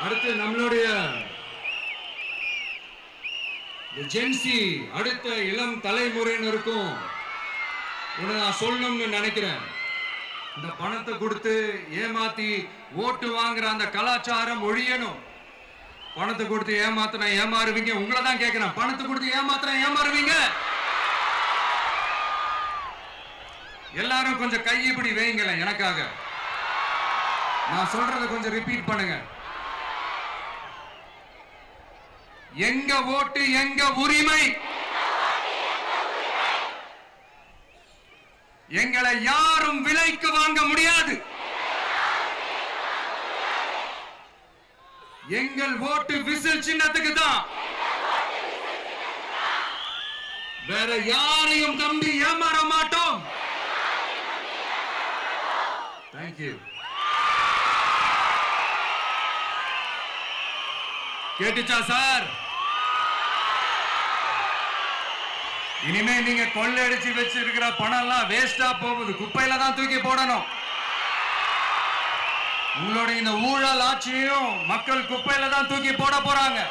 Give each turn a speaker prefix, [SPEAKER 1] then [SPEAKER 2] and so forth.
[SPEAKER 1] அடுத்து நம்மளுடைய ஜென்சி அடுத்த இளம் தலைமுறையினருக்கும் நான் சொல்லணும்னு நினைக்கிறேன். இந்த பணத்தை கொடுத்து ஏமாத்தி ஓட்டு வாங்குற அந்த கலாச்சாரம் ஒழியணும். பணத்தை கொடுத்து ஏமாத்தினா ஏமாறுவீங்க. உங்களை தான் கேட்கிறேன், பணத்தை கொடுத்து ஏமாத்தினா ஏமாறுவீங்க? எல்லாரும் கொஞ்சம் கை இப்படி வைங்களேன் எனக்காக. நான் சொல்றதை கொஞ்சம் ரிப்பீட் பண்ணுங்க. எங்க ஓட்டு எங்க உரிமை. எங்களை யாரும் விலைக்கு வாங்க முடியாது. எங்கள் ஓட்டு விசில் சின்னத்துக்கு தான். வேற யாரையும் நம்பி ஏமாற மாட்டோம். தேங்க்யூ. கேட்டுச்சா சார்? இனிமே நீங்க கொள்ளையடிச்சு வச்சிருக்கிற பணம் எல்லாம் வேஸ்டா போகுது, குப்பையில தான் தூக்கி போடணும். உங்களுடைய இந்த ஊழல் ஆட்சியும் மக்கள் குப்பையில தான் தூக்கி போட போறாங்க.